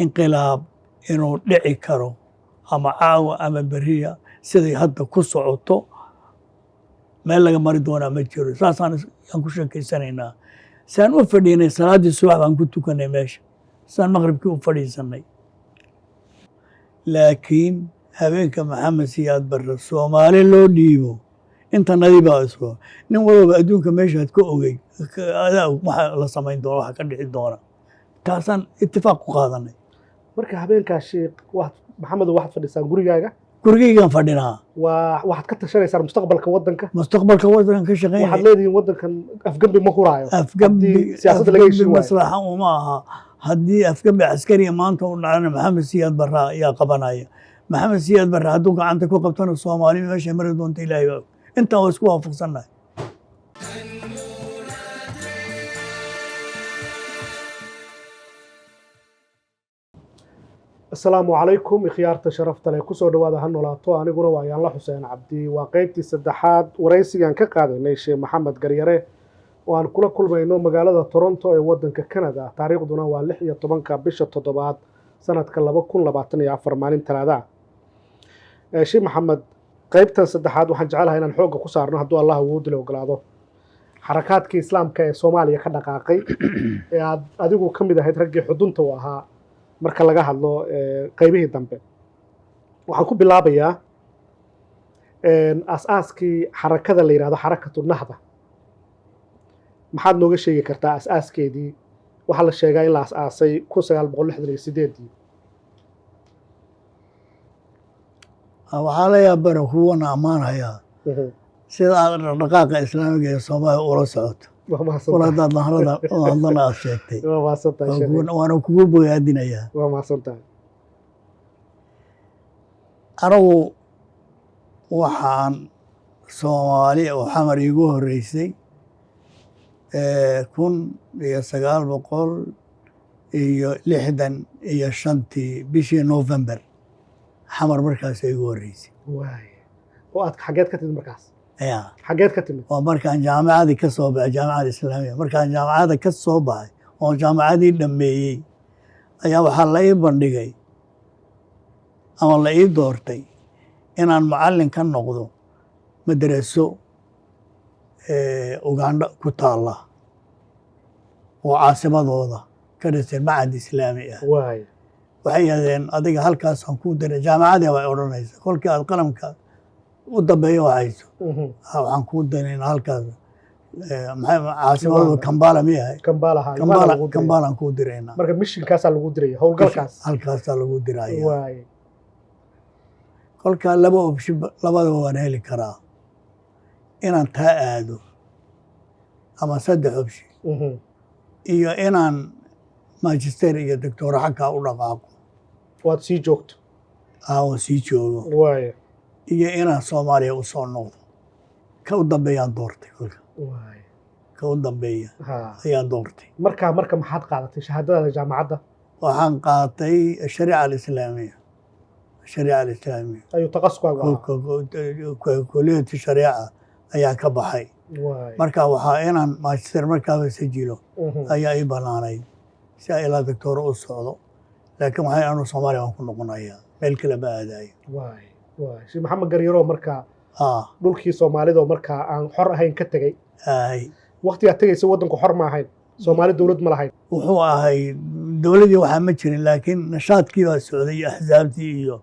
inqilaab inuu dhici karo ama caawa ama beriya siday hadda ku socoto meel laga mari doonaa ma jiro saasaan ku sheekaysanaynaa saan u fadhiinay salaaddii subax baan ku tukanay meesha saan maqribkii u fadhiisanay laakiin habeenka maxamed siyaad barre soomaali loo dhiibo inta nadiibaa isoo nin walba adduunka meeshaad ka ogey adaa waxa la samayn doona waxa ka dhici doona taasaan ittifaaq ku qaadanay marka habeenkaa sheekh maxamed waxaad fadhisaan gurigaaga gurigaygaan fadhinaa waxaad ka tashanaysaan mustaqbalka waddanka ka shaqeynaya waxaad leedihiin waddankan afgembi ma huraayo afgembi siyaasadda laga heshiin waayo maslaxa uma aha haddii afgembi caskariya maanta u dhacana maxamed siyaad barre ayaa qabanaya maxamed siyaad barre hadduu gacanta ku qabtana soomaali meeshay mari doonta ilaahay baa intaan waa isku waafaqsannahay asalaamu calaykum ikhyaarta sharafta leh kusoo dhawaada ha noolaato aniguna waa yaanla xuseen cabdi waa qaybtii saddexaad waraysigan ka qaadaynay sheekh maxamed garyare oo aan kula kulmayno magaalada Toronto ee waddanka Canada taariikhduna waa 16 bisha 7 sanadka 2024 maalin talaada sheekh maxamed qaybtan saddexaad waxaan jecelahay inaan xoogga ku saarno hadduu Allah uu dilo ogolaado xarakaadkii islaamka ee Soomaaliya ka dhaqaaqay ee aad adigu ka mid ahayd raggii xudunta u ahaa marka laga hadlo qaybihii dambe waxaan ku bilaabayaa asaaskii xarakada la yiraahdo xarakatu nahda maxaad nooga sheegi kartaa asaaskeedii waxa la sheegaa in la asaasay 1968 waxaa la yaabana kuwana ammaanaya sida aad dhaqaaqa islaamiga ee Soomaaliya ula socoto walaadaad nahrada hadana aad sheegtay waana kugu bogaadinayaa waa mahadsantahay anigu waxaan Soomaali oo xamar iigu horeysay 1965 bishii November xamar markaas iigu horeysay oo aad xageed ka timid markaas ya xageed ka timid waa markaan jaamacadii ka soo baxay jaamacadda islaamiga markaan jaamacadda ka soo baxay oo jaamacadii dhameeyay ayaa waxaa la ii bandhigay ama la ii doortay inaan macallin ka noqdo madraso Uganda ku taala oo caasimadooda ka dhisan macad islaami ah waxay yidhaahdeen adiga halkaas aan ku diray jaamacadii way odhanaysa kolkii aad qalamka u dambeeyo hayso waxaan ku darin halkaas caasimada Kampala miyahay Kampala ku dirayna marka missionkaas lagu diray howlgalkaas halkaas lagu diray kolka labada waan heli karaa inaan taa aado ama saddex option iyo inaan magister iyo doctor xagga u dhaqaaqo waad sii joogto oo sii joogo iyo inaan Soomaaliya u soo noqdo ka u dambeeyaan doortay ka u dambeeya ayaan doortay marka maxaad qaadatay shahaadada jaamacadda waxaan qaatay shariica islaamiga ayu taqaskaaga kulliyadda shariica ayaa ka baxay marka waxaa inaan magister markaaba sajilo ayaa ii banaanayd si ay ilaa doctor u socdo laakiin waxay aanu Soomaaliya waan ku noqonayaa meel kale ma aadayo sheekh maxamed garyaro marka dhulkii Soomaalida marka aan xor ahayn ka tagay waqtiga tagaysa wadanku xor ma ahayn Soomaali dawlad ma lahayn wuxuu ahay dawladii waxa ma jirin laakiin nashaadkii baa socday ahzaabtii iyo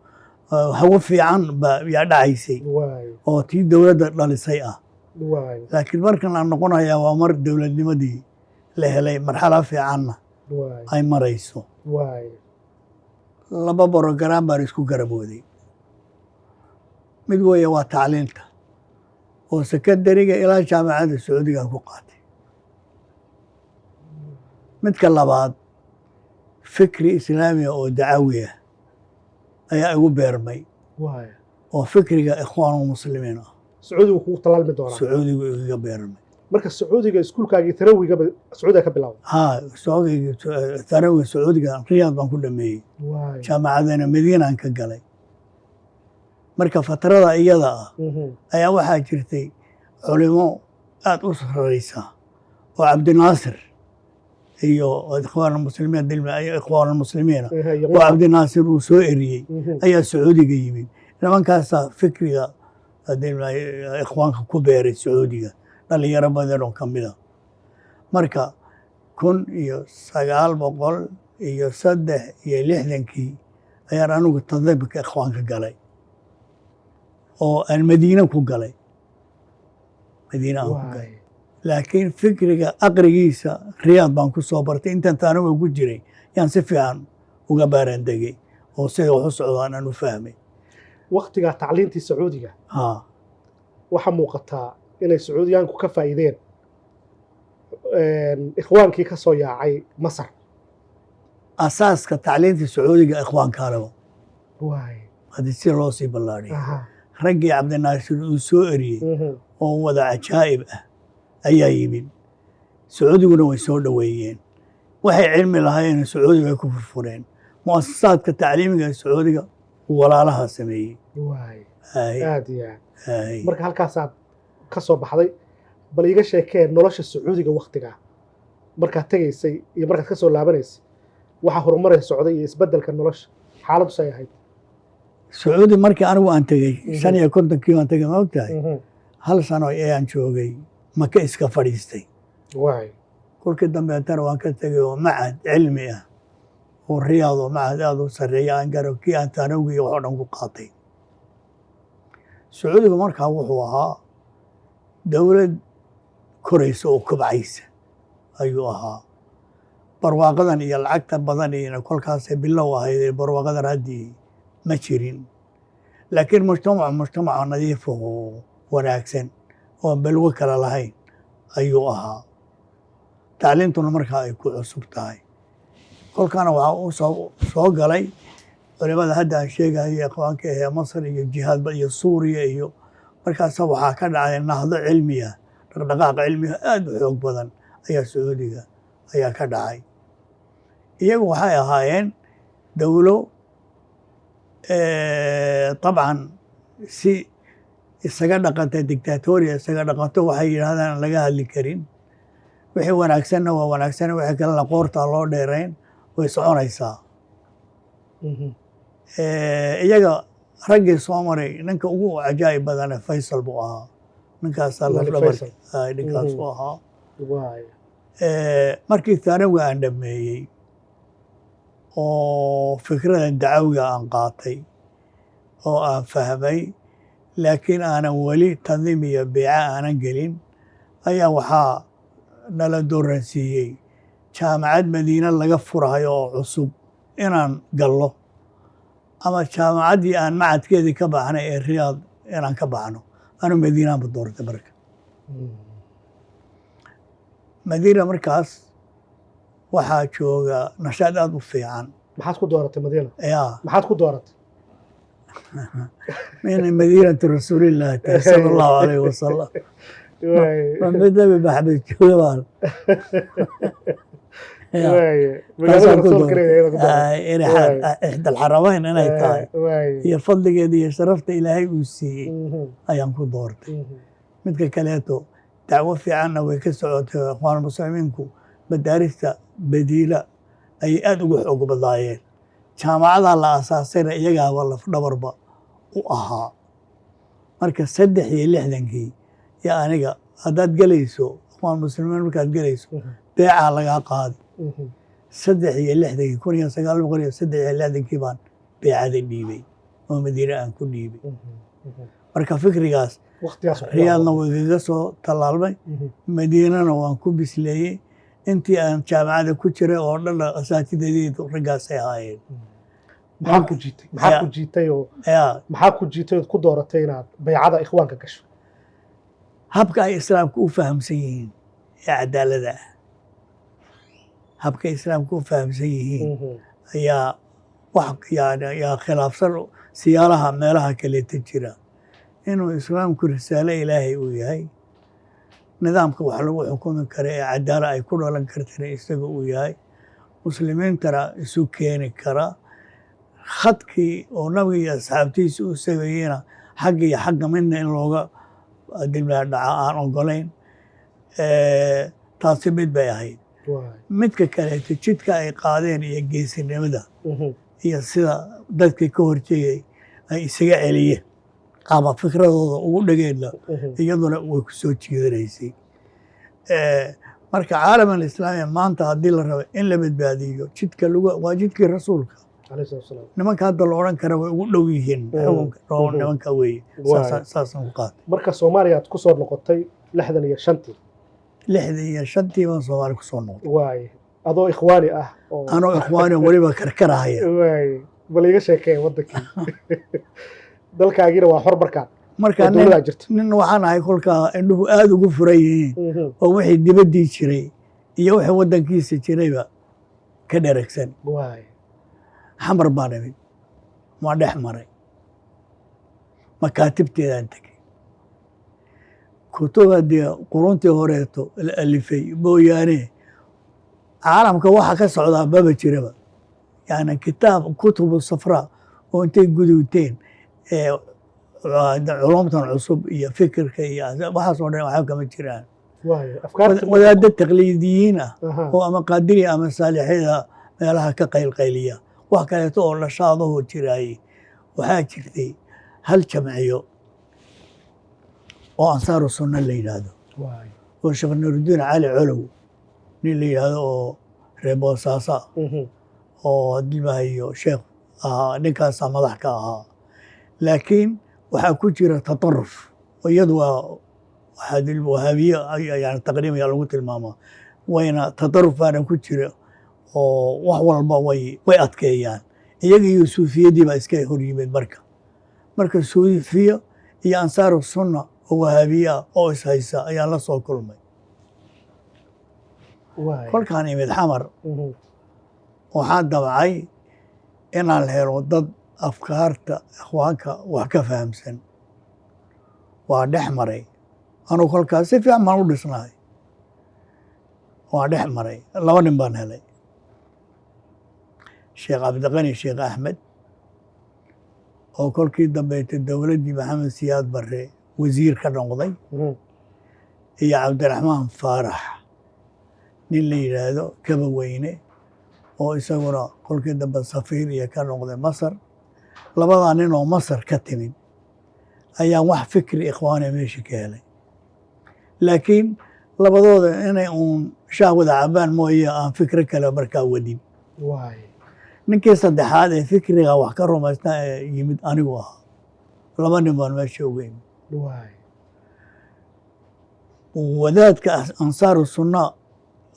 hawo fiican baa dhacaysay oo tii dawladda dhalisay ah laakiin markan aan noqonayaa waa mar dawladnimadii la helay marxalad fiicanna ay marayso laba program baan isku garabooday mid weeye waa tacliinta oo sekondariga ilaa jaamacadda Sacuudiga ku qaatay midka labaad fikri islaami oo dacwi ah ayaa igu beermay oo fikriga ikhwaanul muslimiin ah Sacuudiga ku talaalmi doona Sacuudiga iga beermay marka Sacuudiga iskuulkaagii tarawiga Sacuudiga ka bilaaway Sacuudiga Riyadh baan ku dhameeyay jaamacadana Madiina aan ka galay marka fatrada iyada ah ayaa waxaa jirtay culimo aad u sareysa oo Cabdinaasir iyo ikhwaan almuslimiin ikhwaan almuslimiina oo cabdinaasir uu soo eriyey ayaa sacuudiga yimid nimankaasaa fikriga ikhwaanka ku beeray sacuudiga dhalinyaro badan oo ka mida marka 1963 ayaan anigu tadabka ikhwaanka galay oo aan madiina ku galay laakiin fikriga aqrigiisa riyaad baan ku soo bartay intaan taaniga ugu jiray yaan si fiican uga baarandegay oo sida wax u socdaan aan u fahmay waqtigaa tacliintii sacuudiga waxaa muuqataa inay sacuudiyaanku ka faa'iideen ikhwaankii ka soo yaacay masar asaaska tacliinta sacuudiga ikhwaankaalewa haddii si loo sii ballaadhiyo raggii cabdinaasir uu soo eriyey oo wada cajaa'ib ah ayaa yimid sacuudiguna way soo dhoweeyeen waxay cilmi lahaayeen sacuudiga ay ku furfureen mu'asasaadka tacliimiga ee sacuudiga walaalaha sameeyey aad iyo aad marka halkaasaad ka soo baxday bal iiga sheekee nolosha sacuudiga waktigaa markaad tegaysay iyo markaad ka soo laabanaysay waxa horumaree socday iyo isbeddelka nolosha xaaladdu say ahayd sacuudi markii anigu aan tegey 55 aan tegey ma ogtahay hal sano ayaan joogay maka iska fadhiistay kolkii dambeetana waan ka tegey oo macad cilmi ah oo riyaad oo macad aad u sarreeya aan garo kii aan taanawgiyo wax oo dhan ku qaatay sacuudiga markaa wuxuu ahaa dowlad koraysa oo kobcaysa ayuu ahaa barwaaqadan iyo lacagta badan iyona kolkaasay bilow ahayd barwaaqadan haddii ma jirin laakiin mujtamaca nadiif oo wanaagsan oo balwo kale lahayn ayuu ahaa tacliintuna markaa ay ku cusub tahay kolkaana waxaa u soo galay culimada hadda aan sheegayo ikhwaanka ahee masar iyo jihaadba iyo suuriya iyo markaasa waxaa ka dhacday nahdo cilmiya dhaqdhaqaaq cilmiga aad u xoog badan ayaa sacuudiga ayaa ka dhacay iyagu waxay ahaayeen dowlo طبعا si isaga dhaqanta dictatoriya isaga dhaqanto waxay yidhaahdaan aan laga hadli karin wixii wanaagsanna waa wanaagsan wixii kalena qoortaa loo dheerayn way soconaysaa iyaga raggii soo maray ninka ugu cajaa'ib badane faysal buu ahaa ninkaasaa lafdhabar ninkaas u ahaa markii taanawiga aan dhameeyey oo fikradan dacawiga aan qaatay oo aan fahmay laakiin aanan weli tandiim iyo biica aanan gelin ayaa waxaa nala dooransiiyey jaamacad madiina laga furayo oo cusub inaan gallo ama jaamacaddii aan macadkeedii ka baxnay ee riyaad inaan ka baxno anu madiinaanba doortay marka madiina markaas waxaa jooga nashaad aad u fiican maxaad ku dooratay madiina yaa maxaad ku dooratay من مدينة رسول الله صلى الله عليه وسلم من نبي محمد جوال إحدى الحرمين أنا تاي هي فضل قدي شرفت إلهي وسي أيام كدورت مثل كلاتو دعوة في عنا ويكسعوا إخوان المسلمينكو مدارس بديلة أي أدوغ حقوق بالضايين jaamacada la asaasayna iyagaa wala dhabarba u ahaa marka 63 ya aniga haddaad gelayso ikhwaan muslimiin markaad gelayso beecaa lagaa qaadi 1963 baan beecada dhiibay oo madiina aan ku dhiibay marka fikrigaas riyaadna way kaga soo tallaalmay madiinana waan ku bisleeyey intii aan jaamacada ku jiray oo dhan asaatidadeedu raggaasay ahaayeen maxaa ku jiitay ood ku dooratay inaad baycada ikhwaanka gasho habka ay islaamka u fahamsan yihiin ee cadaalada ah habka islaamka u fahamsan yihiin ayaa wax yaa khilaafsan siyaalaha meelaha kaleeta jira inuu islaamku risaalo ilaahay uu yahay nidaamka wax lagu xukumi kara ee cadaala ay ku dhalan kartana isaga uu yahay muslimiintana isu keeni kara khadkii oo nabiga iyo asxaabtiisa u sameeyeyna xagga iyo xagga midna in looga dibna dhaca aan ogolayn taasi mid bay ahayd midka kaleeto jidka ay qaadeen iyo geesinimada iyo sida dadkii ka horjeegay ay isaga celiyeen ama fikradooda ugu dhageenna iyaduna way ku soo jiidanaysay marka caalam alislaamiya maanta haddii la rabo in la badbaadiyo jidka waa jidkii rasuulka nimanka hadda la odhan kara way ugu dhow yihiin xukunka nimanka weeye saasaan ku qaatay marka soomaaliya aad ku soo noqotay 65 65 baan soomaali ku soo noqday waay adoo ikhwaani ah anoo ikhwaani weliba karkarahaya waay bal iga sheekee wadankii dalkaagiina waa xor markaan marka nin waxaan ahay kolkaa indhuhu aad ugu furan yihiin oo wixii dibaddii jiray iyo wixii waddankiisa jirayba ka dheragsan xamar baan imid waan dhex maray makaatibteedaan tegey kutub haddii quruntii horeeto la alifay mooyaane caalamka waxa ka socdaa maba jiraba yani kitaab kutubu safra oo intay gudubteen culumtan cusub iyo fikirka iyo waxaasoo dhan waxba kama jiraan wadaadda taqliidiyiin ah oo ama qaadiri ama saalixyada meelaha ka qaylqayliya wax kaleeto oo lashaadahoo jiraayey waxaa jirtay hal jamciyo oo ansaaru sunna la yidhaahdo oo sheekh nuurudiin cali colow nin la yidhaahdo oo reer boosaasa oo haddii maayo sheekh ahaa ninkaasaa madax ka ahaa laakiin waxaa ku jira tataruf iyadu waa wahaabiye yani taqriiban lagu tilmaamaa wayna tataruf baana ku jira oo wax walba way adkeeyaan iyaga iyo suufiyadii baa iska hor yimid marka suufiya iyo ansaaru sunna oo wahaabiye ah oo ishaysa ayaan la soo kulmay kolkaan imid xamar waxaan dabcay inaan helo dad afkaarta ikhwaanka wax ka fahamsan waa dhex maray anuu kolkaas si fiican baan u dhisnahay waa dhex maray 2 nin baan helay sheekh cabdiqani sheekh axmed oo kolkii dambeetay dowladdii maxamed siyaad barre wasiir ka noqday iyo cabdiraxmaan faarax nin la yidhaahdo kaba weyne oo isaguna kolkii dambe safiir iyo ka noqday masar labadaa nin oo masar ka timid ayaan wax fikri ikhwaane meesha ka helay laakiin labadooda inay uun shaah wada cabaan mooye aan fikro kale markaa wadin ninkii saddexaad ee fikriga wax ka rumaysnaa ee yimid anigu ahaa 2 nin baan meesha uga imid wadaadka ansaaru sunna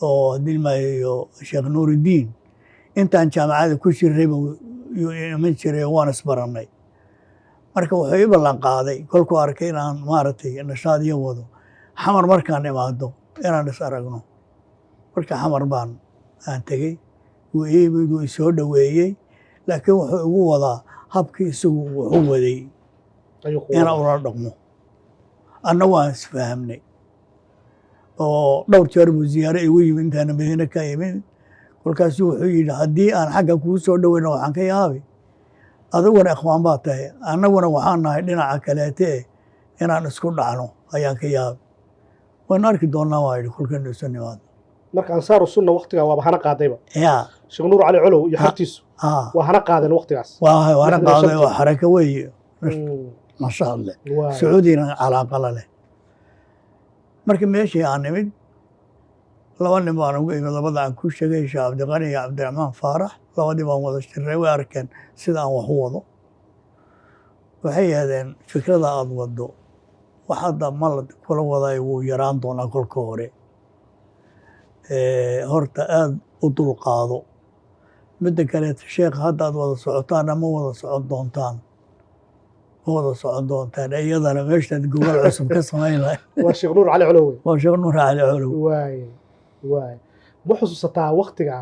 oo haddii maayo sheekh nuurudiin intaan jaamacada ku jirrayba iman jiray waan isbarannay marka wuxuu ii ballan qaaday kolkuu arkay inaan maaragtay nashaad iyo wado xamar markaan imaado inaan is aragno marka xamar baan aan tegey wuu iimid wuu isoo dhoweeyey laakiin wuxuu igu wadaa habkii isagu wuxuu waday inaan ula dhaqmo anna waan isfahamnay oo dhowr jeer buu ziyaare igu yimid intaana madiine ka imid kolkaasu wuxuu yidhi haddii aan xagga kuu soo dhoweyno waxaan ka yaabi adiguna ikhwaan baa tahay annaguna waxaan nahay dhinaca kaleete inaan isku dhacno ayaan ka yaabi waynu arki doonnaa waa yidhi kolkaynu isu nimaado marka ansaaru sunna waqtigaa waaba hana qaadayba ya sheekh nuur cali colow iyo xartiisu waa hana qaadeen waqtigaas waa hana qaaday waa xaraka weeye masha allah sacuudina calaaqala leh marka meeshii aan nimid 2 nin baan ugu imid labada aan ku sheegay sheekh cabdiqani iyo cabdiraxmaan faarax 2dii baan wada shirnay way arkeen sida aan wax u wado waxay yidhahdeen fikrada aad wado wax hadda malad kula wadaay wuu yaraan doonaa kolka hore horta aad u dulqaado midda kaleeto sheekha hadda aad wada socotaanna ma wada socon doontaan iyadana meeshaad gobol cusub ka samayn lahay waa sheekh nuur cali colow waa sheekh nuur cali colow ma xusuusataa waqtiga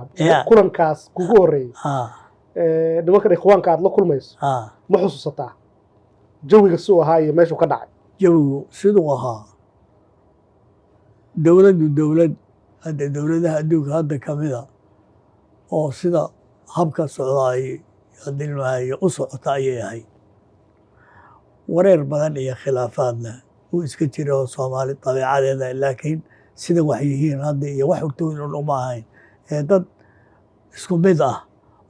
kulankaas kugu horreeyey nimankan ikhwaanka aad la kulmayso ma xusuusataa jawiga siduu ahaa iyo meeshuu ka dhacay jawigu siduu ahaa dowlad hadda dowladaha adduunka hadda ka mida oo sida habka socdaay haddii maayo u socota ayay ahayd wareer badan iyo khilaafaadna uu iska jira oo soomaali dabeecadeeda laakiin sida wax yihiin hadda iyo wax hortooda uma ahayn ee dad isku mid ah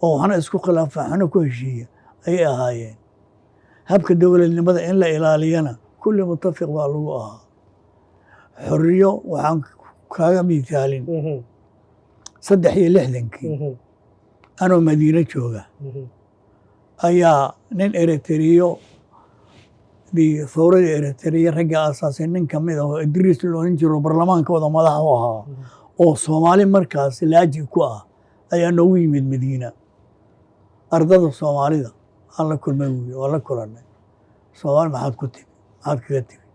oo waxna isku khilaafa waxna ku heshiiya ayay ahaayeen habka dowladnimada in la ilaaliyana kulli mutafiq baa lagu ahaa xorriyo waxaan kaaga miithaalin 63 anoo madiina jooga ayaa nin eritreyo thawradii eritreya ragga aasaasay nin ka mid ah oo idriis la odhan jiro barlamaankooda madax u ahaa oo soomaali markaas laaji ku ah ayaa noogu yimid madiina ardada soomaalida aan la kulmay waa la kulannay soomaali maxaad ku timi maxaad kaga timi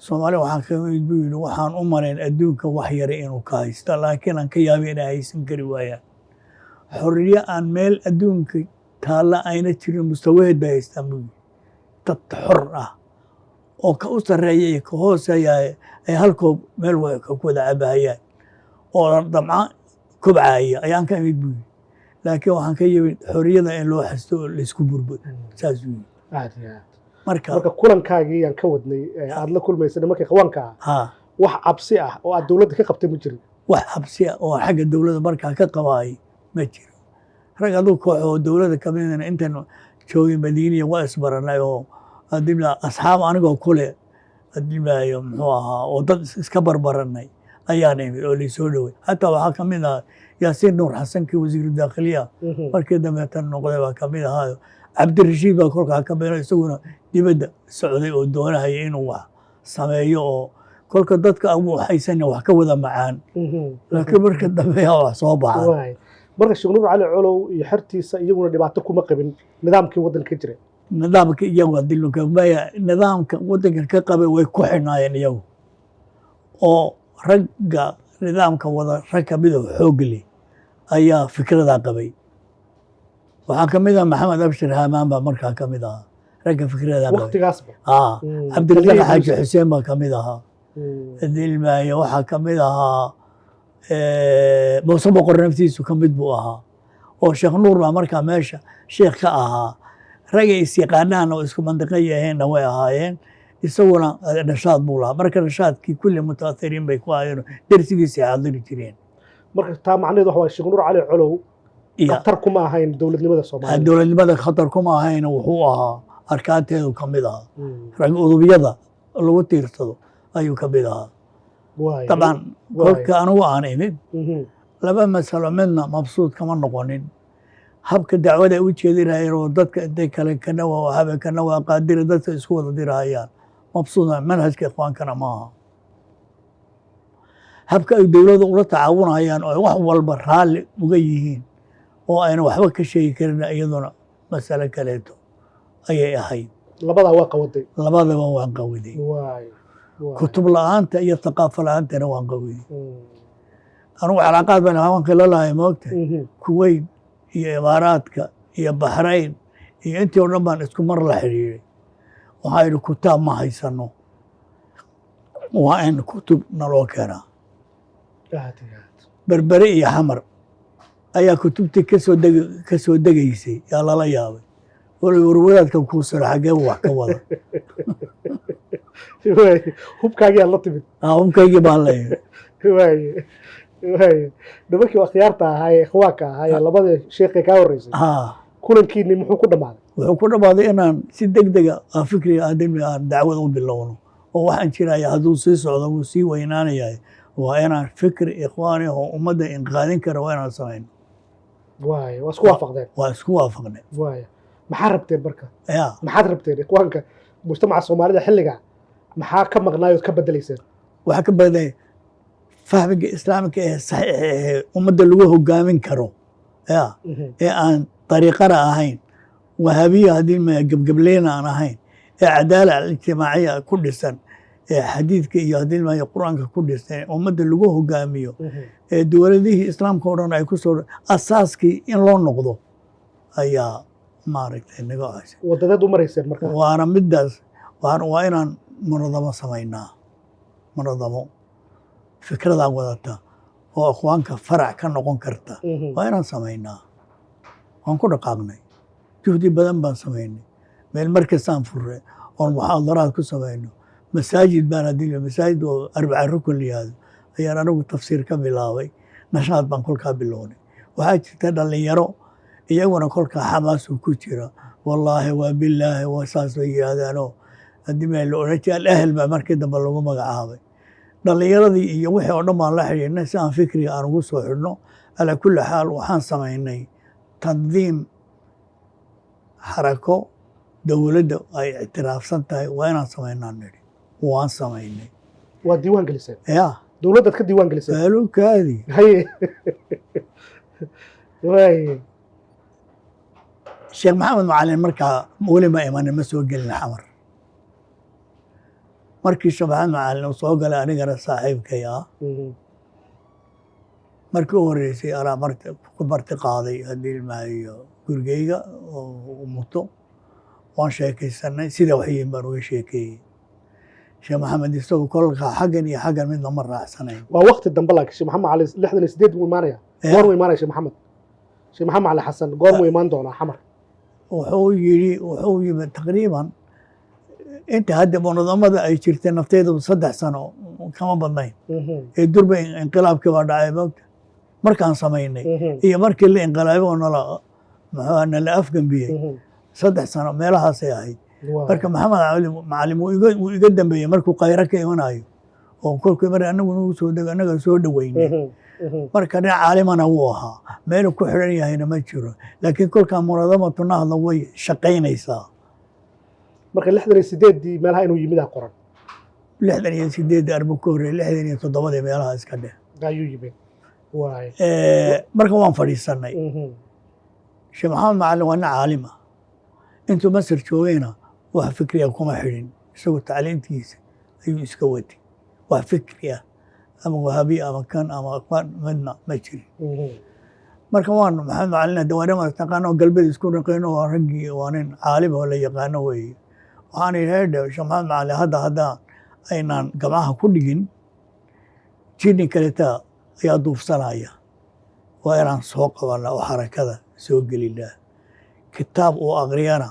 soomaali waxaan kaga mid buu yidhi waxaan u malayn adduunka wax yara inuu ka haysto laakiin aan ka yaabay inay haysan kari waayaan xorriyo aan meel adduunka taalla ayna jirin mustawaheed bay haystaan buu yidhi dad xor ah oo ka u sarreeya iyo ka hooseeya ay halkoob meel ku wada cabahayaan oo damca kobcaya ayaan ka imid buu yidhi laakiin waxaan ka yimid xorriyada in loo xasto oo laysku burbudo saas buu yidhi aad iyo aad marka kulankaagii aan ka wadnay aad la kulmaysay nimankii qawaanka ah wax cabsi ah oo aad dowladda ka qabtay ma jirin wax cabsi ah oo xagga dowladda markaa ka qabaayay ma jiro rag aduu koox oo dowladda ka midana intan joogay madiiniya waa isbaranay oo adibla asxaab anigoo kule adiblayo muxuu ahaa oo dad iska barbaranay ayaan imid oo laysoo dhoway hataa waxaa ka mid ahaa yaasiin nuur xasankii wasiiru daakhiliya markii dambeetan noqday baa ka mid ahaayo cabdirashiid baa kolkaa ka mid isaguna dibadda socday oo doonahaya inuu wax sameeyo oo kolka dadka agu haysan wax ka wada macaan laakiin marka dambe yaa wax soo baxay marka Sheekh Nuur Cali Colow iyo xertiisa iyaguna dhibaato kuma qabin nidaamkii waddanka jiray nidaamka iyagu dilka maya nidaamka waddanka ka qabay way ku xinaayeen iyagu oo ragga nidaamka wada rag ka mid ah xoog leh ayaa fikrada qabay waxaa ka mid ah maxamed abshir haamaan baa markaa ka mid ahaa ragga fikrada qabay waqtigaasba cabdirasaaq xaaji xuseen baa ka mid ahaa dilmaayo waxaa ka mid ahaa muuse boqor naftiisu ka mid buu ahaa oo sheekh nuur baa markaa meesha sheekh ka ahaa ragay isyaqaanaan oo isku mandiqo yaheenna way ahaayeen isaguna nashaad buu lahaa marka nashaadkii kulli mutaahiriin bay ku ahaayeen darsigiisay xaadiri jireen marka taa macnaheedu waxa waa Sheekh Nuur Cali Colow khatar kuma ahayn dowladnimada Soomaaliya dowladnimada khatar kuma ahayn wuxuu ahaa arkaanteedu ka mid ahaa rag udubiyada lagu tiirsado ayuu ka mid ahaa طبعا kolka anigu aan imid laba masalo midna mabsuud kama noqonin habka dacwada u jeedinayeen oo dadka intay kale kana waa habe kana waa qaadira dadka isku wada dirayaan mabsuuda manhajka ikhwaankana maaha habka ay dowladda ula tacaawunayaan oo wax walba raalli uga yihiin oo ayna waxba ka sheegi karin iyaduna masalo kaleeto ayay ahayd labada waa qawaday labadaba waan qawaday kutub la'aanta iyo thaqaafo la'aantana waan qawaday anugu calaaqaad baan haweenka la lahay moogta kuwait iyo imaaraadka iyo baxrayn iyo intii oo dhan baan isku mar la xiriiray waxaa yidhi kutaab ma haysano waa in kutub naloo keenaa berbere iyo xamar ayaa kutubtii ka soo degaysay yaa lala yaabay warwadaadkan kuu sara xaggee wax ka wada hubkaagii aad la timid hubkaygii baan leeyahay nimankii akhyaarta ahaa ee ikhwaanka ahaa ee labada sheekhay kaa horreysay kulankiini muxuu ku dhammaaday wuxuu ku dhammaaday inaan si degdega fikriga aan dacwad u bilowno oo waxaan jiraya hadduu sii socdo wuu sii weynaanayahay waa inaan fikri ikhwaani oo ummadda inqaadin kara waa inaan samayno waa isku waafaqdeen waa isku waafaqnay maxaa rabteen marka maxaad rabteen ikhwaanka mujtamaca soomaalida xilliga maxaa ka maqnaayood ka bedelayseen waxaa ka bedelay fahmiga islaamka ee saxiixa ee ummadda lagu hogaamin karo ee aan dariiqana ahayn wahabiya haddii ma gebgebleyna aan ahayn ee cadaala alijtimaaciya ku dhisan ee xadiidka iyo haddii ma qur-aanka ku dhisan ee ummadda lagu hogaamiyo ee dowladihii islaamka oo dhan ay ku soo asaaskii in loo noqdo ayaa maaragtay naga haysa wadadeed u marayseen marka waana midaas waa inaan munadamo samaynaa munadamo fikradaa wadata oo ikhwaanka farac ka noqon karta waa inaan samaynaa waan ku dhaqaaqnay juhdi badan baan samaynay meel markastaan furre oon muxaadaraad ku samayno masaajid baan adila masaajid oo 4 rukun la yihahdo ayaan anigu tafsiir ka bilaabay nashaad baan kolkaa bilownay waxaa jirta dhallinyaro iyaguna kolkaa xamaasuu ku jira wallaahi waa bilaahi waa saas bay yidhaahdaanoo haddii meel la odhan jiray al-ahel baa markii dambe lagu magacaabay dhallinyaradii iyo wixii oo dhan baan la xidhiidhnay si aan fikriga aan ugu soo xidhno calaa kulli xaal waxaan samaynay tandiim xarako dowladda ay ictiraafsan tahay waa inaan samaynaa nidhi waan samaynay waa diiwaan geliseen ya dowladdaad ka diiwaan geliseen aalukaadii haye waaye sheekh maxamed macalin markaa weli ma imanin ma soo gelin xamar markii sheekh maxamed macalin uu soo galay anigana saaxiibkay ah markii u horreysay anaa ku marti qaaday haddii maayo gurigeyga oo muto waan sheekaysanay sida waxyiin baan uga sheekeeyey sheekh maxamed isagu kolka xaggan iyo xaggan midna ma raacsanayn waa waqti dambe laakiin sheekh maxamed cali 68 buu imaanaya goor mu imaanaya sheekh maxamed cali xasan goor mu imaan doonaa xamar wuxuu yimid taqriiban inta hadda munadamada ay jirtay nafteedu 3 sano kama badnayn ee durba inqilaabkii baa dhacay moogta markaan samaynay iyo markii la inqilaabay oo nala afgambiyey 3 sano meelahaasay ahayd marka maxamed cali macalin wuu iga dambeeyey markuu khayro ka imanayo oo kolkii mar anagu nagu soo dego annaga soo dhaweynay marka nin caalimana wuu ahaa meelu ku xidhan yahayna ma jiro laakiin kolkaa munadamatu nahda way shaqaynaysaa marka 68dii meelaha inuu yimid ah qoran 68 arba ka horreey 67 meelaha iska dheh ayuu yimid waay marka waan fadhiisanay sheekh maxamed macalin waa nin caalim ah intuu masar joogayna wax fikriya kuma xidhin isagoo tacliintiisa ayuu iska watay wax fikri ah ama wahabi ama kan ama aqbaan midna ma jirin marka waan maxamed macalin dawaarima taqaano galbeed isku naqayno waa raggii waa nin caalim oo la yaqaano weeye waxaan idhahdhe sheekh maxamed macalin hadda aynaan gabcaha ku dhigin jinni kaleta ayaa duufsanaya waa inaan soo qabanaa oo xarakada soo gelinaa kitaab uu aqriyana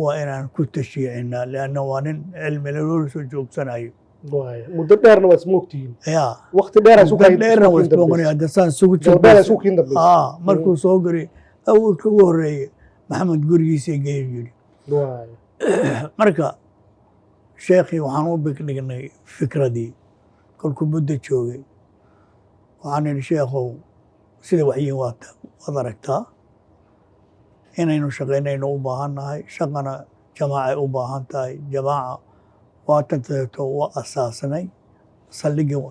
waa inaan ku tashiicinaa leanna waa nin cilmi loola soo joogsanayo muddo dheerna waa ismoogtihiin ya waqti dheerna waa ismooganayo hadda saan isugu markuu soo gari awalka ugu horreeye maxamed gurigiisa geeyu yidhi marka sheekhii waxaan u bigdhignay fikradii kolkuu muddo joogay waxaan idhi sheekhow sida waxyiin waad aragtaa inaynu shaqaynayno u baahan nahay shaqana jamaacay u baahan tahay jamaaca waatan tadeeto waa asaasnay saldhigii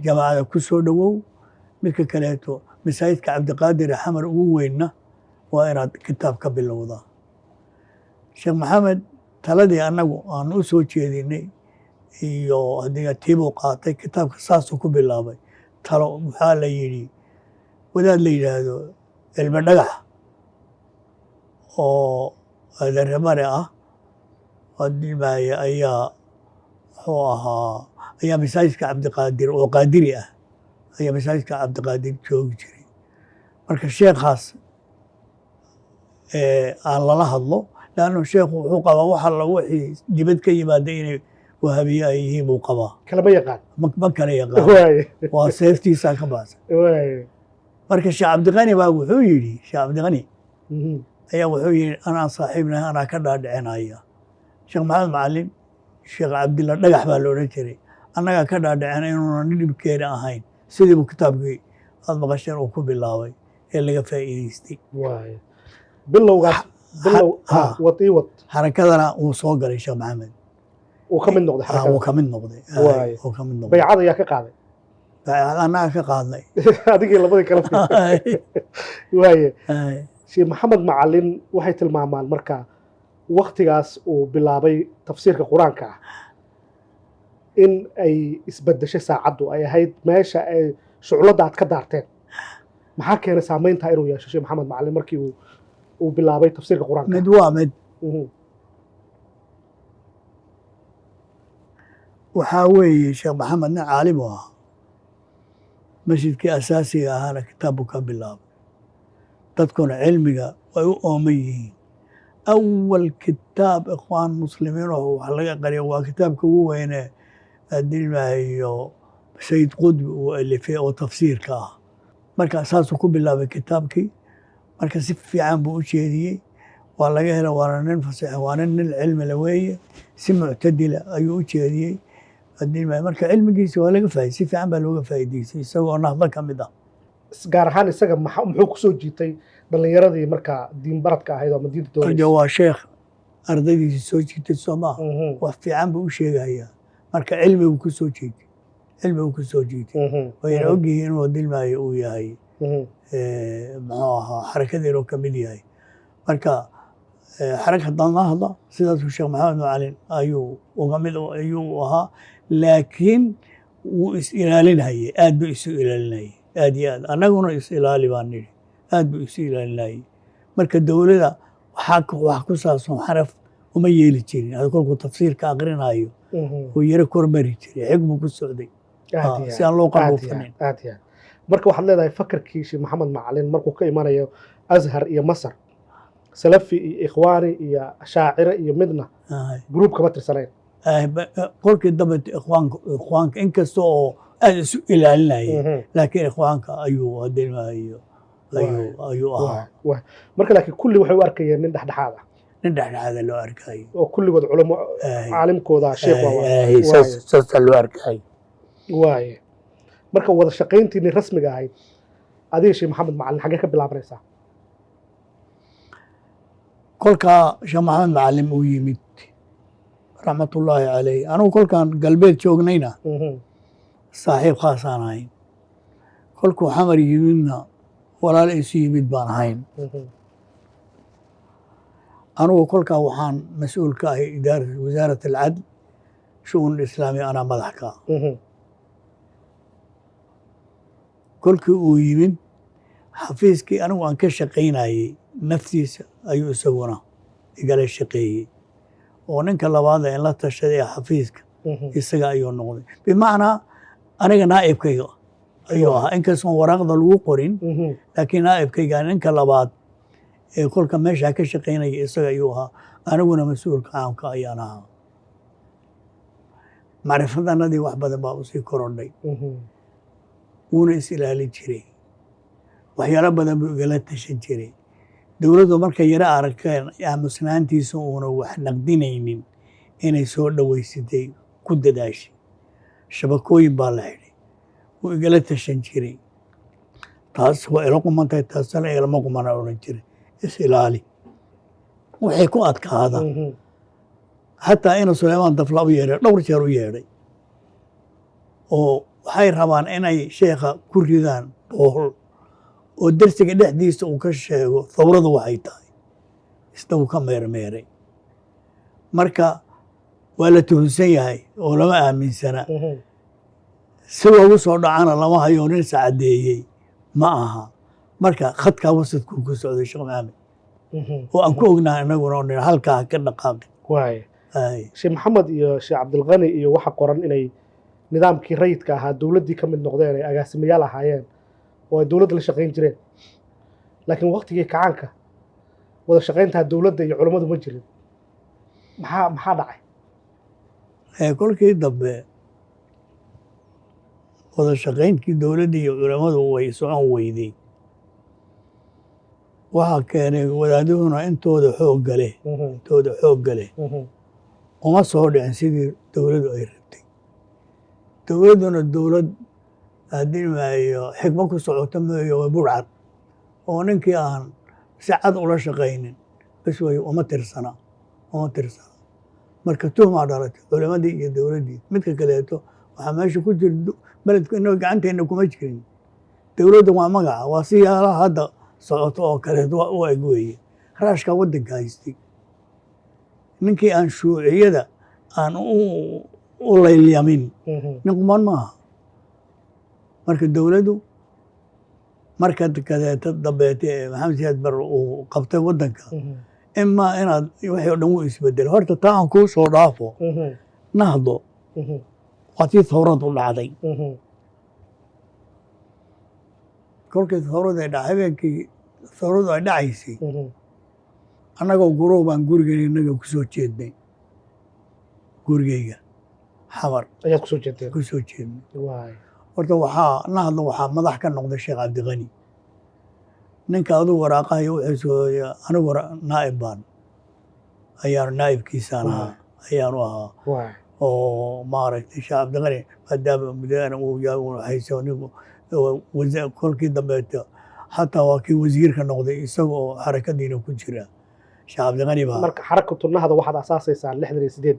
jamaacada ku soo dhowow midka kaleeto masaajidka cabdiqaadir xamar ugu weynna waa inaad kitaab ka bilowdaa sheekh maxamed taladii annagu aan u soo jeedinay iyo haddii tiibuu qaatay kitaabka saasuu ku bilaabay talo waxaa la yidhi wadaad la yidhaahdo cilmi dhagax oo adeermare ah adilmaaye ayaa muxuu ahaa ayaa masaajidka cabdiqaadir oo qaadiri ah ayaa masaajidka cabdiqaadir joogi jiray marka sheekhaas aan lala hadlo leannu sheekhu wuxuu qabaa wax alla wixii dibad ka yimaada inay wahabiye ay yihiin buu qabaa kalama yaqaan ma kala yaqaan waa seeftiisaa ka baasan marka sheekh cabdiqani baa wuxuu yidhi sheekh cabdiqani ayaa wuxuu yidhi anaa saaxiibnahay anaa ka dhaadhicinaya sheekh maxamed macalin sheekh cabdilla dhagax baa la odhan jiray annagaa ka dhaadhicina inuuna nin dhibkeena ahayn sidiibuu kitaabkii aad maqasheen uu ku bilaabay ee laga faa'iidaystay bilowgaas wad xarakadana wuu soo galay sheekh maxamed wuu ka mid noqday wuu ka mid noqday baycada ayaa ka qaaday baycada annaga ka qaadnay adigii labadii kala waaye sheekh maxamed macalin waxay tilmaamaan marka waktigaas uu bilaabay tafsiirka qur-aanka ah in ay isbedeshay saacaddu ay ahayd meesha ay shucladda aad ka daarteen maxaa keenay saamayntaa inuu yeesho sheekh maxamed macalin markii uu bilaabay tafsiirka qur-aanka mid waa mid waxaa weeye sheekh maxamed nin caalim u ahaa masjidkii asaasiga ahaana kitaabbuu ka bilaabay dadkuna cilmiga way u ooman yihiin awal kitaab ikhwaan muslimiin oo wax laga qariyo waa kitaabka ugu weyne adilmaayo sayid qudbi uu alifay oo tafsiirka ah marka saasuu ku bilaabay kitaabkii marka si fiican buu u jeediyey waa laga hela waana nin fasax waana nin cilmi la weeye si muctadila ayuu u jeediyey marka cilmigiisa waa laga faa'iiday si fiican baa looga faa'iidaystay isagoo nahda ka mid ah gaar ahaan isaga muxuu ku soo jiitay dhalinyaradii markaa diin baradka ahayd ama diinta dowladda waa sheekh ardaydiisa soo jiitay Soomaa wax fiican buu u sheegayaa marka cilmigu ku soo jiitay cilmigu ku soo jiitay way ogyihiin inuu dilmaayo uu yahay muxuu ahaa xarakadeenu ka mid yahay marka xarakada nahda sidaas sheekh maxamed macalin ayuu uga mid ayuu ahaa laakiin wuu is ilaalinayay aad buu isu ilaalinayay aad iyo aad annaguna is ilaali baan nidhi aad buu isu ilaalinayay marka dowladda wax ku saabsan xaraf uma yeeli jirin hada kolkuu tafsiirka aqrinayo uu yaro kormari jiray xig buu ku socday si aan loo qabuufinin marka waxaad leedahay fakarkii sheekh maxamed macalin markuu ka imanayo azhar iyo masar salafi iyo ikhwaani iyo shaacire iyo midna gruub kama tirsanayn kolkii dambe ikhwaanka inkasta oo aad isu ilaalinayay laakiin ikhwaanka ayuu hadilmaayo ayuu ahaa marka laakiin kulli waxay u arkayeen nin dhexdhexaad ah nin dhexdhexaada loo arkayo oo kulligood culamo caalimkooda sheekh waa loo arkayo waaye marka wada shaqayntiinii rasmiga ahayd adiga sheekh maxamed macalin xaggee ka bilaabanaysaa kolkaa sheekh maxamed macalin uu yimid raxmatullaahi calayh anugu kolkaan galbeed joognayna saaxiib khaasaan ahayn kolkuu xamar yimidna walaalo isu yimid baan ahayn anugu kolkaa waxaan mas-uul ka ahay wasaarat alcadl shu'uun islaami anaa madax ka kolkii uu yimid xafiiskii anigu aan ka shaqaynayey naftiisa ayuu isaguna igala shaqeeyey oo ninka labaada in la tashaday ee xafiiska isaga ayuu noqday bimacnaa aniga naa'ibkayga ayuu ahaa inkastoon waraaqda lagu qorin laakiin naa'ibkayga ninka labaad ee kolka meeshaa ka shaqaynaya isaga ayuu ahaa aniguna mas-uulka caamka ayaan ahaa macrifadanadii wax badan baa usii korodhay wuuna is ilaalin jiray waxyaalo badan buu igala tashan jiray dowladdu markay yaro arkeen aamusnaantiisa uuna wax naqdinaynin inay soo dhoweysatay ku dadaashay shabakooyin baa la xidhay wuu igala tashan jiray taas waa ila qumantahay taasna ilama qumana odhan jiray is ilaali waxay ku adkaada xataa ina Suleymaan Dafla u yeedhay dhowr jeer u yeedhay oo waxay rabaan inay sheekha ku ridaan bohol oo darsiga dhexdiisa uu ka sheego thawradu waxay tahay isna uu ka meermeeray marka waa la tuhunsan yahay oo lama aaminsana si ugu soo dhacana lama hayo nin saacadeeyey ma aha marka khadka wasadku ku socday sheekh maxamed oo aan ku ognahay anaguna halkaa ka dhaqaaqay sheekh maxamed iyo sheekh cabdilqani iyo waxa qoran inay nidaamkii rayidka ahaa dowladdii ka mid noqdeen ay agaasimayaal ahaayeen oo ay dowladda la shaqayn jireen laakiin waqtigii kacaanka wada shaqayntaa dowladda iyo culammadu ma jirin maxaa dhacay kolkii dambe wada shaqaynkii dowladda iyo culammadu way socon weydey waxaa keenay wadaadahuna intooda xoogga leh uma soo dhicin sidii dowladdu ay rabtay dowladduna dowlad adimaayo xikmo ku socoto mooyo waa burcad oo ninkii aan si cad ula shaqaynin bas way uma tirsana marka tuhmaa dhalatay culimadii iyo dowladdii midka kaleeto waxaa meesha ku jira beledku inoo gacanteenna kuma jirin dowladda waa magaca waa si yaalaha hadda socoto oo kaleeto u eg weeye raashkaa waddanka haystay ninkii aan shuuciyada aan u laylyamin nin quman maaha marka dowladdu marka kadeeta dambeete ee maxamed siyaad barre uu qabtay waddanka imaa inaad wixii o dhan u isbedelo horta taa aan kuu soo dhaafo nahdo waa tii thawradu dhacday kolkii habeenkii thawradu ay dhacaysay annagoo gurow baan gurigeena innaga ku soo jeednay gurigeyga xamar ayaad ku soo jeednay horta waxaa nahadla waxaa madax ka noqday sheekh cabdiqani ninka aduu waraaqahayo wuxuu anigu naa'ib baan ayaanu naa'ibkiisaan ahaa ayaanu ahaa oo maaragtay sheekh cabdiqani maadaama mudana uu hayso nigu kolkii dambeeto xataa waa kii wasiirka noqday isaga oo xarakadiina ku jira sheekh cabdiqani baa marka xarakatu nahda waxaad asaasaysaa 68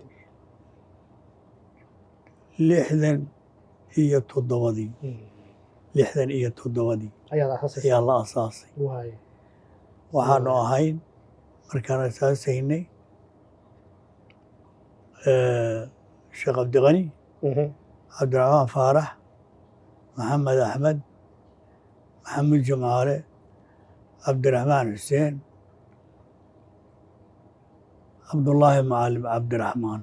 67 ayaa la asaasay waxaanu ahayn markaan asaasaynay sheekh cabdiqani cabdiraxmaan faarax maxamed axmed maxamuud jimcaale cabdiraxmaan xuseen cabdullaahi macalim cabdiraxmaan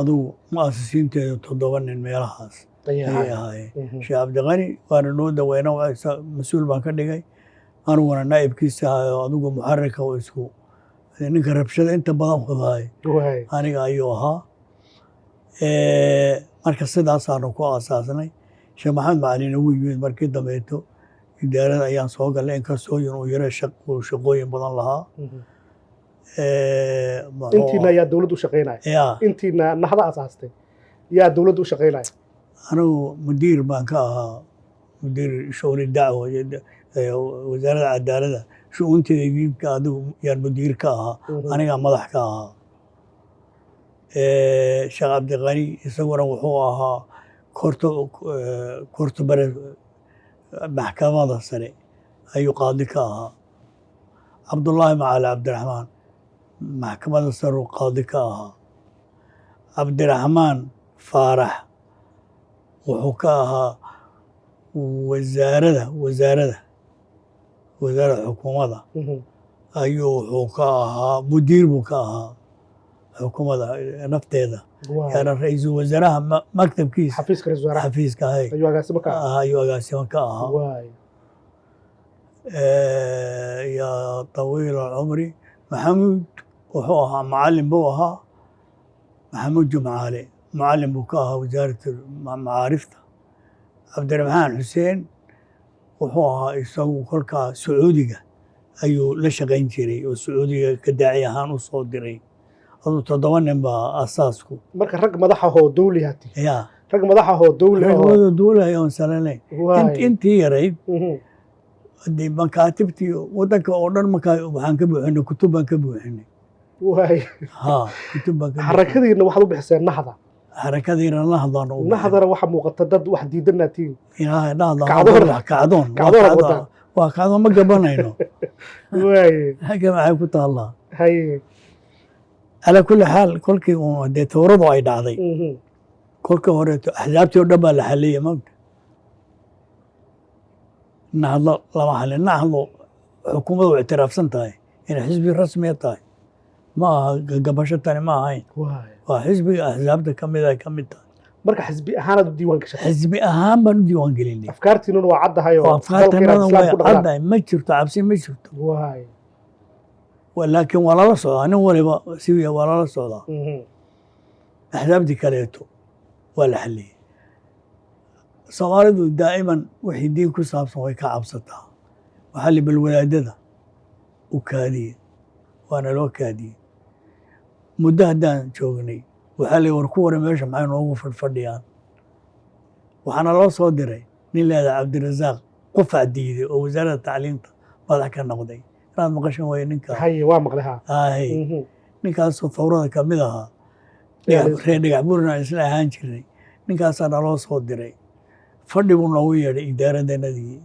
adugu mu'asisiinteeda 7 nin meelahaas ayay ahaayeen sheekh cabdiqani waana noo daweyna mas-uul baan ka dhigay aniguna naa'ibkiisa ahayo adigu muxarika oo isku ninka rabshada inta badan wadaay aniga ayuu ahaa marka sidaasaanu ku asaasnay sheekh maxamed macalin ugu yimid markii dambeeto idaarada ayaan soo galnay inkastoo uu yara shaqooyin badan lahaa intiina yaa dawladda u shaqaynaya intiina nahda asaastay yaa dawladda u shaqaynaya anigu mudiir baan ka ahaa mudiir shu'uuni dacwa wasaaradda cadaaladda shu'uunteeda idiinka adigu yaan mudiir ka ahaa anigaa madax ka ahaa sheekh cabdiqani isaguna wuxuu ahaa kortobare maxkamada sare ayuu qaadi ka ahaa cabdullaahi macali cabdiraxmaan maxkamada sare uu qaadi ka ahaa cabdiraxmaan faarax wuxuu ka ahaa wasaaradda xukuumadda ayuu wuxuu ka ahaa mudiir buu ka ahaa xukuumadda nafteeda yaana ra-iisul wasaaraha maktabkiisa xafiiska ayuu agaasimo ka ahaa yaa tawiil alcumri maxamuud wuxuu ahaa macalin buu ahaa maxamuud jumcaale macalin buu ka ahaa wasaaradda macaarifta cabdiraxmaan xuseen wuxuu ahaa isagu kolkaa sacuudiga ayuu la shaqayn jiray oo sacuudiga ka daaci ahaan u soo diray aduu 7 nin baa asaasku marka rag madaxahoo dawliyaati ya rag madaxahoo dawliya oon salanayn intii yarayd haddii makaatibtii waddanka oo dhan markaa waxaan ka buuxinay kutub baan ka buuxinay kutub baan ka xarakadiina waxaad u bixiseen nahda xarakadiina nahdana waxa muuqata dad wax diidanaatiin kacdoon waa kacdoon ma gabanayno halka maxay ku taallaa calaa kulli xaal kolkii dee tawradu ay dhacday kolkii horeeto axsaabtii oo dhan baa la xaliyey maogta nahdo lama xalin nahdo xukuumaddu way ictiraafsan tahay inay xisbi rasmiya tahay ma aha gabasho tani ma ahayn waa xisbiga axsaabta ka mid tahay marka xisbi ahaanaad u diiwaan gashay xisbi ahaan baan u diiwaan gelinay afkaartiinuna waa caddahay oo afkaartanada way caddahay ma jirto cabsi ma jirto laakiin waa lala socdaa nin waliba siwiya waa lala socdaa axsaabtii kaleeto waa la xaliyey soomaalidu daa'iman wixii diin ku saabsan way ka cabsataa waxaa li bal wadaadada u kaadiye waana loo kaadiyey muddo haddaan joognay waxaa li war ku wara meesha maxay noogu fadhiyaan waxaana loo soo diray nin leedaha cabdirasaaq qufac diiday oo wasaaradda tacliimta madax ka noqday inaad maqashan way waa maqlay ninkaasoo tawrada ka mid ahaa reer dhagax buurna isla ahaan jirnay ninkaasaa naloo soo diray fadhi buu noogu yeedhay idaaradeenadii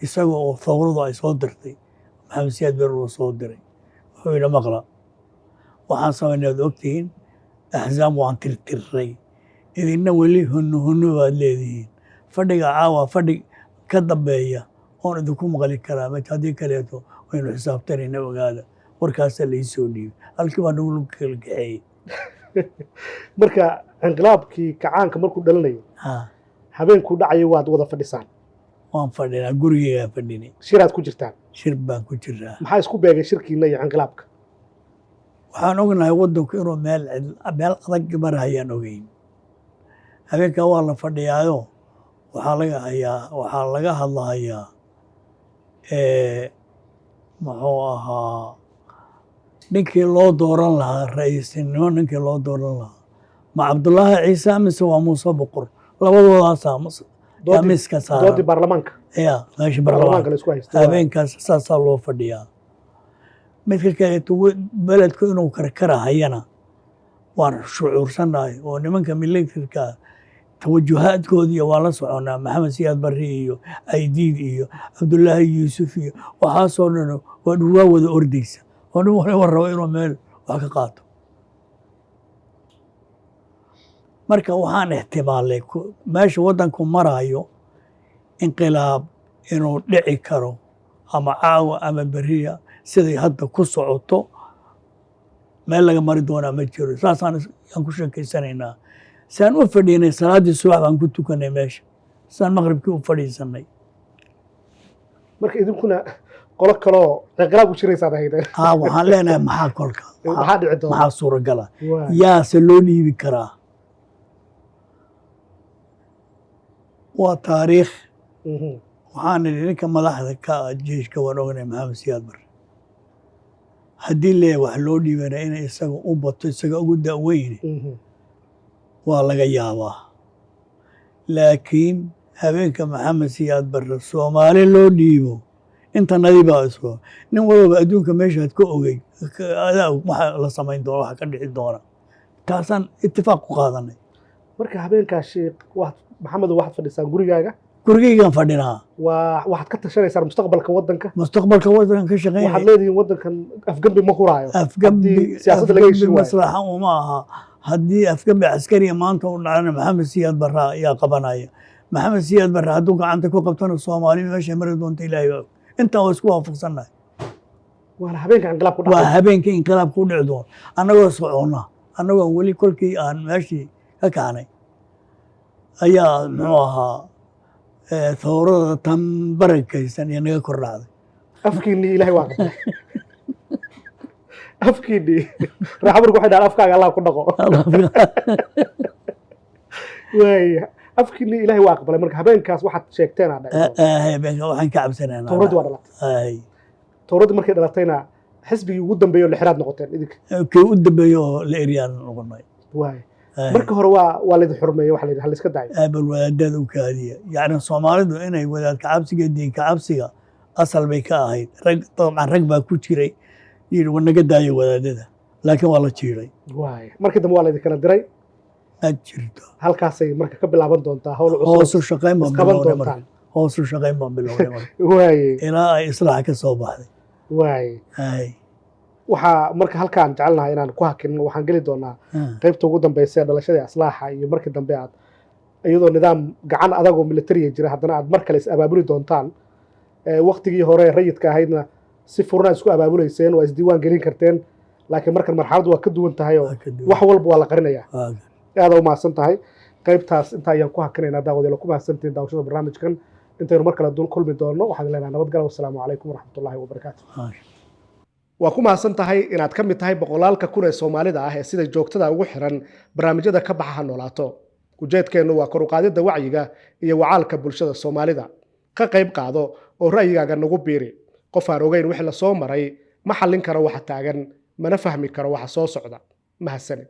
isaga oo tawradu ay soo dirtay maxamed siyaad ber uu soo diray wuxuu yidhi maqla waxaan samaynay ad ogtihiin axsaab waan tirtirray idinna weli hunno baad leedihiin fadhiga caawa fadhi ka dambeeya oon idinku maqli karaa haddii kaleeto waynu xisaabtanayna ogaada warkaasaa la ii soo dhiibay halkii baa nagu kala kaxeeyey marka inqilaabkii kacaanka markuu dhalanayay habeenkuu dhacayay waad wada fadhisaan waan fadhinaa gurigeygaa fadhinay shiraad ku jirtaan shir baan ku jiraa maxaa isku beegay shirkiina iyo inqilaabka waxaan ognahay waddanku inuu meel adag marahayaan ogeyn habeenkaa waa la fadhiyaayo waxaa laga hadlahayaa muxuu ahaa ninkii loo dooran lahaa ra'iisinimo ninkii loo dooran lahaa ma cabdullaahi ciise mise waa muuse boqor labadoodaasaa yaa miiska saaran doodii baarlamaanka ya meesha baarlamaanka la isku haysta habeenkaas saasaa loo fadhiyaa midka kaleeto beledku inuu karkarahayana waan shucuursannahay oo nimanka milatarka tawajuhaadkoodiiyo waa la soconaa maxamed siyaad barri iyo aydiid iyo cabdullaahi yuusuf iyo waxaasoo dhan waa wada ordaysa oo nin waliba rabo inuu meel wax ka qaato marka waxaan ixtimaalay meesha waddanku maraayo inqilaab inuu dhici karo ama caawa ama beriya siday hadda ku socoto meel laga mari doonaa ma jiro saasaan ku sheekaysanaynaa saan u fadhiinay salaaddii subax baan ku tukanay meesha saan maqribkii u fadhiisanay marka idinkuna qolo kaloo inqilaab ku jiraysaad ahaydeen waxaan leenahay maxaa kolka maxaa dhici doona maxaa suuragala yaase loo dhiibi karaa waa taariikh waxaan idhi ninka madaxda ka ah jeyshka waan ognay maxamed siyaad barre haddii lee wax loo dhiibana inay isaga u bato isaga ugu da'weyne waa laga yaabaa laakiin habeenka maxamed siyaad barre soomaali loo dhiibo inta nadiibaa isoo nin walba adduunka meeshaad ka ogey adaa waxa la samayn doona waxa ka dhici doona taasaan itifaaq ku qaadanay marka habeenkaas sheekh maxamed waxaad fadhisaan gurigaaga gurigaygaan fadhinaa waxaad ka tashanaysaan mustaqbalka waddanka ka shaqeynaya waxaad leedihiin waddankan afgambi ma huraayo afgambi siyaasadda laga heshiin waayo maslaxa uma aha haddii afgambi caskariya maanta u dhacana maxamed siyaad barre ayaa qabanaya maxamed siyaad barre hadduu gacanta ku qabtana soomaali meeshay mari doonta ilaahay baa intaan waa isku waafaqsannahay waana habeenka inqilaabku waa habeenka inqilaabku u dhici doono annagoo soconna annagoo weli kolkii aan meeshii ka kaanay ayaa muxuu ahaa thawrada tan barankaysan iyo naga kor dhacday afkiinnii ilaahay waa qabtay afkiinnii raaxabarku waxay dhahaan afkaaga allah ku dhaqo waaya afkiinnii ilaahay waa aqbalay marka habeenkaas waxaad sheegteen aa dhacay habeenka waxaan ka cabsanaynaa tawradii waa dhalatay tawradii markay dhalatayna xisbigii ugu dambeeyo lixiraad noqoteen idinka kii u dambeeyo oo la eryaan noqonay waaya marka hore waa laydin xurmeeyey waxa la yidhi haliska dacay bal wadaadada u kaadiya yacni soomaalidu inay wadaadka cabsiga diinka cabsiga asal bay ka ahayd dabcan rag baa ku jiray yidhi war naga daayo wadaadada laakiin waa la jiiray waaya markii dambe waa laydin kala diray ma jirto halkaasay marka ka bilaaban doontaa hawl cusub hoosu shaqayn baan qaban bilownay doontaan hoosu shaqayn baan bilownay marka waaye ilaa ay islaaxa ka soo baxday waaye waxaa marka halkaan jecelnahay inaan ku hakinno waxaan geli doonaa qaybta ugu dambaysa ee dhalashada aslaaxa iyo markii dambe aad iyadoo nidaam gacan adag oo militariya jira haddana aad mar kale is abaabuli doontaan waktigii hore rayidka ahaydna si furna isku abaabulayseen waa isdiiwaan gelin karteen laakiin markan marxaladdu waa ka duwan tahay oo wax walba waa la qarinayaa aada u mahadsan tahay qaybtaas inta ayaan ku hakinaynaa daawadeelo ku mahadsantihin daawashada barnaamijkan intaynu mar kale kulmi doonno waxaan leenahay nabadgala wassalaamu calaykum waraxmatullaahi wabarakaatu waa ku mahadsan tahay inaad ka mid tahay boqolaalka kun ee soomaalida ah ee sida joogtada ugu xiran barnaamijyada ka baxa ha noolaato ujeedkeennu waa kor u qaadidda wacyiga iyo wacaalka bulshada soomaalida ka qayb qaado oo ra'yigaaga nagu biiri qof aan ogeyn wixii la soo maray ma xallin karo waxa taagan mana fahmi karo waxa soo socda mahadsanid